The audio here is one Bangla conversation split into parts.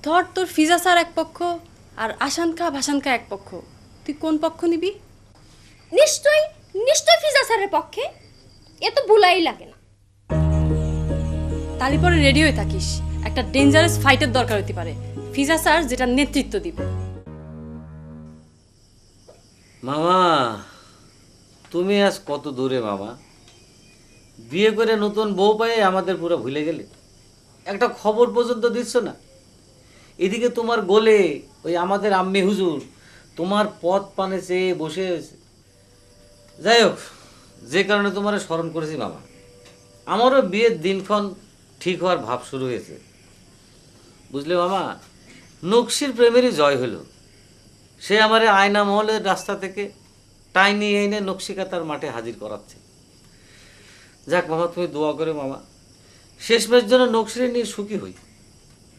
ধর তোর ফিজা স্যার এক পক্ষ আর আসান খা ভাসান খা এক পক্ষ, তুই কোন পক্ষ নিবি? নিশ্চয় নিশ্চয় ফিজা স্যারের পক্ষে, এ তো ভুলাই লাগে না। তালি পরে রেডি হয়ে থাকিস, একটা ডেঞ্জারাস ফাইটের দরকার হতে পারে। ফিজা স্যার যেটা নেতৃত্ব দিবে। মামা তুমি আজ কত দূরে মামা, বিয়ে করে নতুন বউ পায়ে আমাদের পুরো ভুলে গেলে, একটা খবর পর্যন্ত দিচ্ছ না। এদিকে তোমার গোলে ওই আমাদের আম্মি হুজুর তোমার পথ পানে চেয়ে বসে আছে। যাই হোক, যে কারণে তোমার স্মরণ করেছি মামা, আমারও বিয়ের দিনক্ষণ ঠিক হওয়ার ভাব শুরু হয়েছে, বুঝলে মামা। নকশির প্রেমেরই জয় হলো। সে আমারে আয়না মহলের রাস্তা থেকে টাইনি এনে নকশিকাতার মাঠে হাজির করাচ্ছে। যাক মামা, তুমি দোয়া করে মামা, শেষমেশ যেন নকশিরে নিয়ে সুখী হই,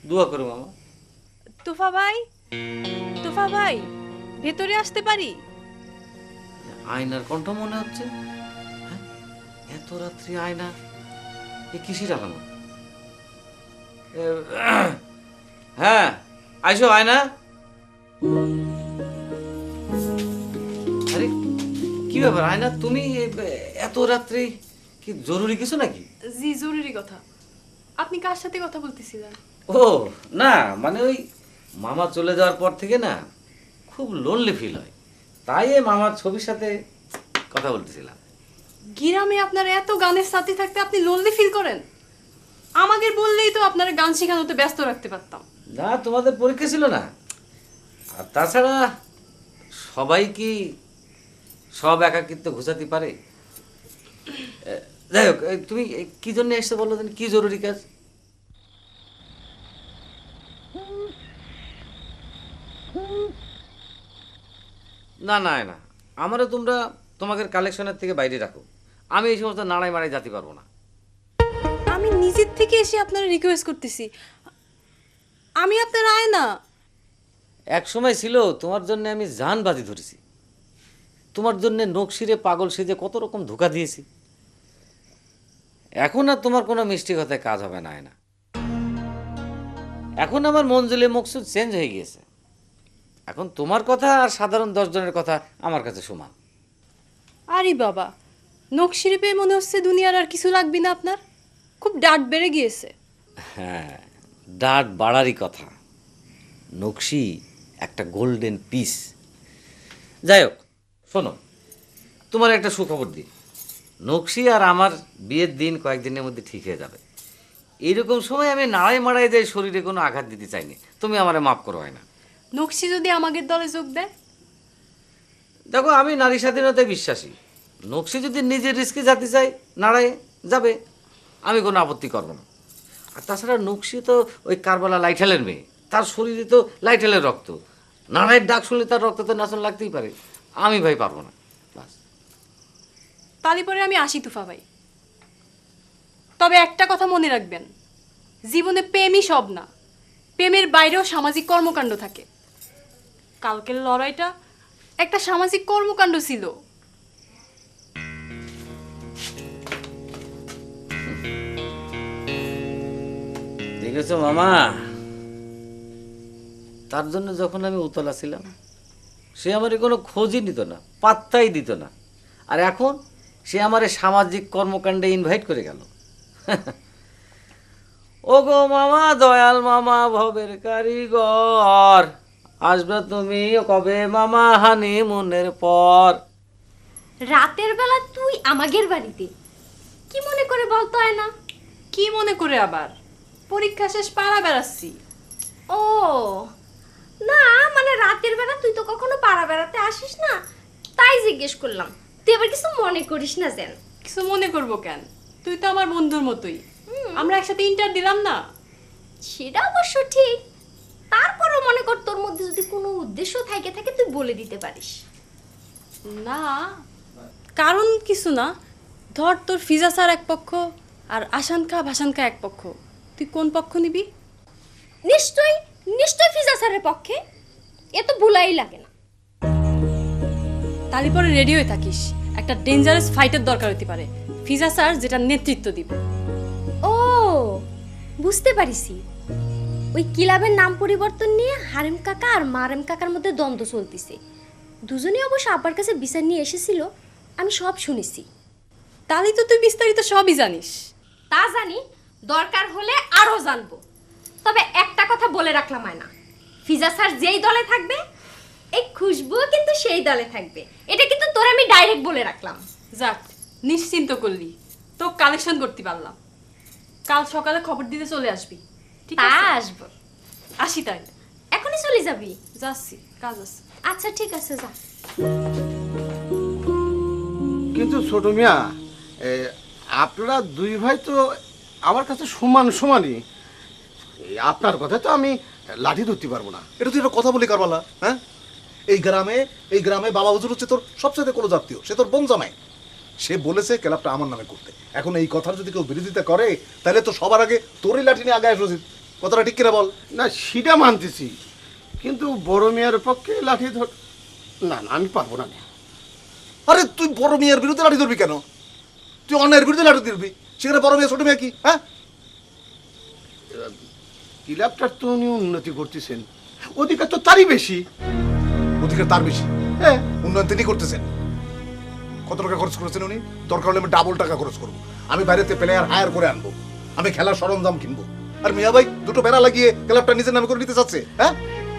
দোয়া করো মামা। তোফা ভাই, তোফা ভাই, ভেতরে আসতে পারি? আয়নার কণ্ঠ মনে হচ্ছে। হ্যাঁ, এত রাত্রি আয়না, এ কিসি লাগানো? হ্যাঁ, আইসো আয়না। আরে কি ব্যাপার আয়না, তুমি এত রাত্রি কি জরুরি কিছু নাকি? জি, জরুরি কথা। আপনি কার সাথে কথা বলতেছিলেন? ও না, মানে ওই মামা চলে যাওয়ার পর থেকে না খুব লোনলি ফিল হয়, তাই এই মামার ছবির সাথে কথা বলতেছিলাম। গ্রামে আপনার এত গানের সাথে থাকতে আপনি লোনলি ফিল করেন? আমাকে বললেই তো আপনারা গান শেখানোতে ব্যস্ত রাখতে পারতাম। না, তোমাদের পরীক্ষা ছিল না, আর তাছাড়া সবাই কি সব একাকিত্ব ঘুচাতে পারে? যাই হোক, তুমি কি জন্য এসে বললো, কি জরুরি কাজ? না না না, আমারও তোমরা তোমাদের কালেকশনের থেকে বাইরে রাখো, আমি এই সমস্ত নাড়াই মাড়াই যেতে পারবো না। আমি নিজের থেকে এসে আপনারা রিকোয়েস্ট করতেছি, আমি আপনার আয়না। এক সময় ছিল তোমার জন্য আমি জান বাজি ধরেছি, তোমার জন্য নকশিরে পাগল সেজে কত রকম ধোকা দিয়েছি। এখন আর তোমার কোনো মিষ্টি কথায় কাজ হবে না না। এখন আমার মঞ্জুলে মকসুদ চেঞ্জ হয়ে গিয়েছে। এখন তোমার কথা আর সাধারণ 10 জনের কথা আমার কাছে সমান। আরে বাবা, নকশিরে পেয়ে মনে হচ্ছে দুনিয়ার আর কিছু লাগবে না আপনার। খুব ডাট বেড়ে গিয়েছে। হ্যাঁ, ডাট বাড়ারই কথা। নকশি একটা গোল্ডেন পিস। যাই হোক, শোনো, তোমার একটা সুখবর দিই। নকশি আর আমার বিয়ের দিন কয়েকদিনের মধ্যে ঠিক হয়ে যাবে। এইরকম সময় আমি নাড়াই মাড়াই যাই, শরীরে কোনো আঘাত দিতে চাইনি। তুমি আমারে মাফ করো হয় না। নকশি যদি আমাদের দলে যোগ দেয়? দেখো, আমি নারী স্বাধীনতায় বিশ্বাসী। নকশি যদি নিজের রিস্কে যেতে চাই, নাড়ায় যাবে, আমি কোনো আপত্তি করবো না। আর তাছাড়া নকশি তো ওই কারবালা লাইঠালের মেয়ে, তার শরীরে তো লাইঠালের রক্ত। নাড়াইয়ের ডাক শুনলে তার রক্ত তো নাচন লাগতেই পারে। আমি ভাই পারবো না, বাস। তালি পরে আমি আসি তুফা ভাই। তবে একটা কথা মনে রাখবেন, জীবনে প্রেমই সব না, প্রেমের বাইরেও সামাজিক কর্মকাণ্ড থাকে। কালকের লড়াইটা একটা সামাজিক কর্মকাণ্ড ছিল। দেখেছো মামা, তার জন্য যখন আমি উতলা ছিলাম, সে আমারে কোনো খোঁজই নিত না, পাত্তাই দিত না। আর এখন সে আমারে সামাজিক কর্মকাণ্ডে ইনভাইট করে গেল। ও গো মামা, দয়াল মামা, ভবের কারিগর, আসবে তুমি কবে মামা হানিমুনের পর? রাতের বেলা তুই আমাদের বাড়িতে কি মনে করে বলতো না? কি মনে করে আবার? পরীক্ষা শেষ, পাড়া বেড়াচ্ছি। ও না, মানে রাতের বেলা তুই তো কখনো পাড়া বেড়াতে আসিস না, তাই জিজ্ঞেস করলাম। তুই এবার কিছু মনে করিস না যেন। কিছু মনে করবো কেন? তুই তো আমার বন্ধুর মতোই, আমরা একসাথে ইন্টার দিলাম না? সেটা অবশ্য ঠিক, তারপরও মনে কর তোর মধ্যে যদি কোনো উদ্দেশ্য থাকে তুই বলে দিতে পারিস। না, কারণ কিছু না। ধর তোর ফিজা স্যার এক পক্ষ আর আসান খা ভাসান খা এক পক্ষ, তুই কোন পক্ষ নিবি? নিশ্চয় নিশ্চয় ফিজা স্যারের পক্ষে, এ তো ভুলাই লাগে না। তালি পরে রেডি হয়ে থাকিস, একটা ডেঞ্জারাস ফাইটের দরকার হতে পারে। ফিজা স্যার যেটা নেতৃত্ব দিবে। ও বুঝতে পারিছি, ওই ক্লাবের নাম পরিবর্তন নিয়ে হারেম কাকা আর মারেম কাকার মধ্যে দ্বন্দ্ব চলতেছে। দুজনেই অবশ্য আব্বার কাছে বিচার নিয়ে এসেছিল, আমি সব শুনেছি। তাহলে তো তুই বিস্তারিত সবই জানিস। তা জানি, দরকার হলে আরো জানবো। তবে একটা কথা বলে রাখলাম আয়না, ফিজা স্যার যেই দলে থাকবে এই খুশবুও কিন্তু সেই দলে থাকবে। এটা কিন্তু তোর আমি ডাইরেক্ট বলে রাখলাম। যাক, নিশ্চিন্ত করলি, তো কালেকশন করতে পারলাম। কাল সকালে খবর দিতে চলে আসবি, ঠিক তা আছে? আসবো। আসি তাই। এখনই চলে যাবি? যাচ্ছি, কাজ আছে। আচ্ছা ঠিক আছে, যা। কিন্তু ছোট মিয়া, আপনারা দুই ভাই তো আমার কাছে সমান সমানই। আপনার কথা তো আমি লাঠি ধরতে পারবো না। এটা তুই একটা কথা বলি কারবালা, হ্যাঁ? এই গ্রামে বাবা হুজুর হচ্ছে তোর সবচেয়ে কোনো জাতীয়, সে তোর বোন জামাই। সে বলেছে ক্লাবটা আমার নামে করতে। এখন এই কথার যদি কেউ বিরোধিতা করে তাহলে তো সবার আগে তোরই লাঠি নিয়ে আগে আসা উচিত। কথাটা ঠিক কিনা বল? না, সেটা মানতেছি, কিন্তু বড় মেয়ের পক্ষে লাঠি ধর না, না আমি পারবো না। আরে তুই বড় মেয়ের বিরুদ্ধে লাঠি ধরবি কেন? তুই অন্যায়ের বিরুদ্ধে লাঠি ধরবি, সেখানে বড় মেয়ে ছোট মেয়ে কি? হ্যাঁ, ক্লাবটার তো উনি উন্নতি করতেছেন, অধিকার তো তারই বেশি। অধিকার তার বেশি। হ্যাঁ, উন্নয়ন তিনি করতেছেন। কত টাকা খরচ করেছেন উনি? দরকার হলে আমি ডাবল টাকা খরচ করবো। আমি বাইরেতে প্লেয়ার হায়ার করে আনবো, আমি খেলার সরঞ্জাম কিনবো। আর মিয়া ভাই দুটো বেড়া লাগিয়ে ক্লাবটা নিজের নামে করে নিতে চাচ্ছে। হ্যাঁ,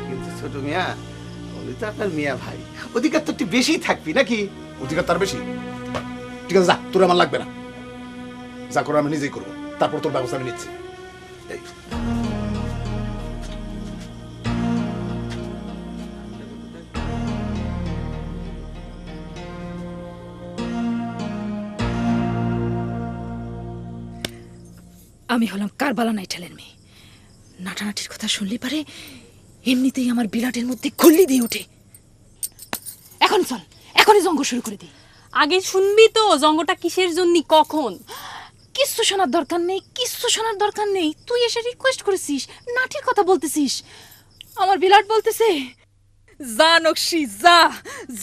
কিন্তু ছোট মিয়া, উনি তো আপনার মিয়া ভাই, অধিকার তো একটু বেশি থাকবি নাকি? অধিকার তার বেশি। ঠিক আছে, যা, তোর আমার লাগবে না। যা করে আমি নিজেই করবো, তারপর তোর ব্যবস্থা আমি নিচ্ছি। এই আমি হলাম কারবালা নাইঠালের মেয়ে। নাটানাটির কথা শুনলে পারে এমনিতেই আমার বিরাটের মধ্যে খুল্লি দিয়ে ওঠে। এখন চল, এখনই জঙ্গ শুরু করে দিই। আগে শুনবি তো জঙ্গটা কিসের জন্য, কখন। কিচ্ছু শোনার দরকার নেই, কিচ্ছু শোনার দরকার নেই। তুই এসে রিকোয়েস্ট করেছিস, নাটির কথা বলতেছিস। আমার বিরাট বলতেছে, যা নকশি যা,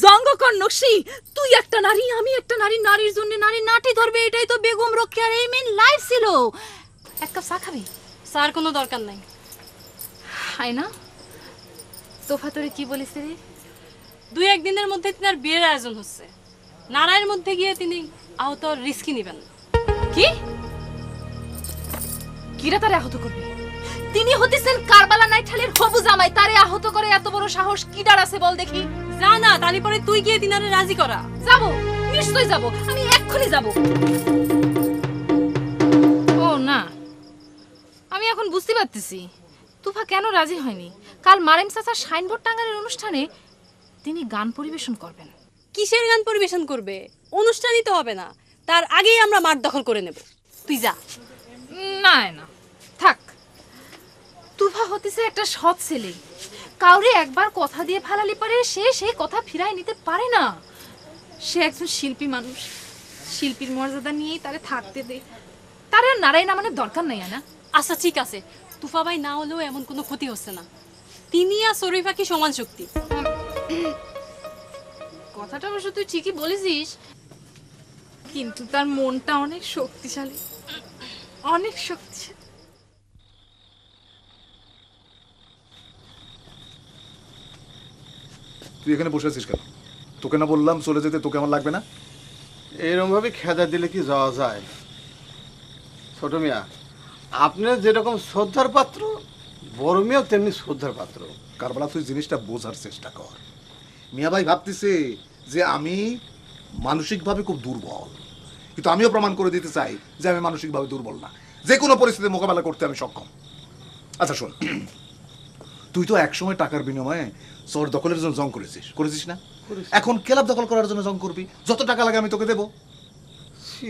জঙ্গ কর নকশি। তুই একটা নারী, আমি একটা নারী, নারীর জন্য নারী নাটি ধরবে, এটাই তো বেগম রোকেয়ার এই মেন লাইফ ছিল। এক কাপ চা খাবি? স্যার কোনো দরকার নাই। হাই না, তোফা তোরে কি বলিস রে? 2-1 দিনের মধ্যে তিনার বিয়ের আয়োজন হচ্ছে। নারায়ের মধ্যে গিয়ে তিনি আহত রিস্কি নেবেন। কি কিরা তারে আহত করবে? তিনি হতেছেন কারবালা নাইঠালের হবু জামাই, তারে আহত করে এত বড় সাহস কি ডার আছে বল দেখি? যা না, তালি পরে তুই গিয়ে তিনারে রাজি করা। যাব, নিশ্চয়ই যাব, আমি এক্ষুনি যাব। ও না, আমি এখন বুঝতে পারতেছি তুফা কেন রাজি হয়নি। কাল মারেম চাচার সাইনবোর্ড টাঙ্গানোর অনুষ্ঠানে তিনি গান পরিবেশন করবেন। কিসের গান পরিবেশন করবে? অনুষ্ঠানই তো হবে না, তার আগেই আমরা মাঠ দখল করে নেব। তুই যা। না না, থাক। তুফা হতেছে একটা সৎ ছেলে, কাউরে একবার কথা দিয়ে ফেলালি পারে সে সেই কথা ফিরাই নিতে পারে না। সে একজন শিল্পী মানুষ, শিল্পীর মর্যাদা নিয়েই তারে থাকতে দে। তার আর নারায় নামানোর দরকার নাই না। আচ্ছা ঠিক আছে, তুফা ভাই না হলেও এমন কোনো ক্ষতি হচ্ছে না। তিনি আর শরীফা কি সমান শক্তি। কথাটা অবশ্য তুই ঠিকই বলেছিস, কিন্তু তার মনটা অনেক শক্তিশালী, অনেক শক্তিশালী। তুই এখানে বসে আছিস কেন? তোকে না বললাম চলে যেতে, তোকে আমার লাগবে না? এরকম ভাবে খেদা দিলে কি যাওয়া যায়? ছোট মিয়া, আপনার যেরকম শ্রদ্ধার পাত্র, বড় মেয়েও তেমনি শ্রদ্ধার পাত্র। কারবালা তুই জিনিসটা বোঝার চেষ্টা কর। মিয়া ভাই ভাবতেছে যে আমি মানসিকভাবে খুব দুর্বল, কিন্তু আমিও প্রমাণ করে দিতে চাই যে আমি মানসিকভাবে দুর্বল না, যে কোনো পরিস্থিতি মোকাবেলা করতে আমি সক্ষম। আচ্ছা শোন, তুই তো একসময় টাকার বিনিময়ে শহর দখলের জন্য জং করেছিস না? এখন ক্লাব দখল করার জন্য জং করবি, যত টাকা লাগে আমি তোকে দেবো।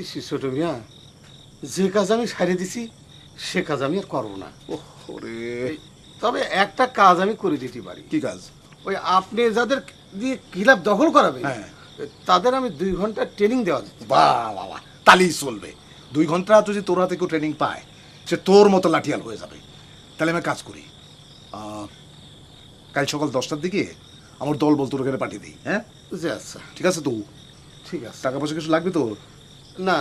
সি ছোট মিয়া, যে কাজ আমি সারিয়ে দিছি সে কাজ আমি আর করবো না। ওরে, তবে একটা কাজ আমি করে দিতে পারি। কি কাজ? ওই আপনি যাদের দিয়ে ক্লাব দখল করাবে, হ্যাঁ। তাদের আমি 2 ঘন্টা ট্রেনিং দেওয়া দিতে। বাহ বাবা, তাহলেই চলবে। 2 ঘন্টা যদি তোর হাতে কেউ ট্রেনিং পায়, সে তোর মতো লাঠিয়াল হয়ে যাবে। তাহলে আমি কাজ করি, কাল সকাল 10টার দিকে আমার দল বল তোর ওখানে পাঠিয়ে দিই। হ্যাঁ জি আচ্ছা, ঠিক আছে তো? ঠিক আছে। টাকা পয়সা কিছু লাগবে তোর? না,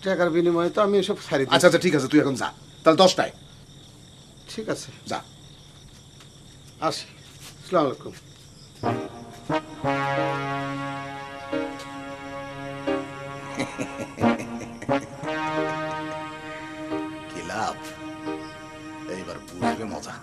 টাকার বিনিময়ে তো আমি এসব সারি দিই। আচ্ছা আচ্ছা ঠিক আছে, তুই এখন যা তাহলে 10টায়। ঠিক আছে, যা। আসি। আসসালামু আলাইকুম। কি লাভ, এইবার বুঝবে মজা।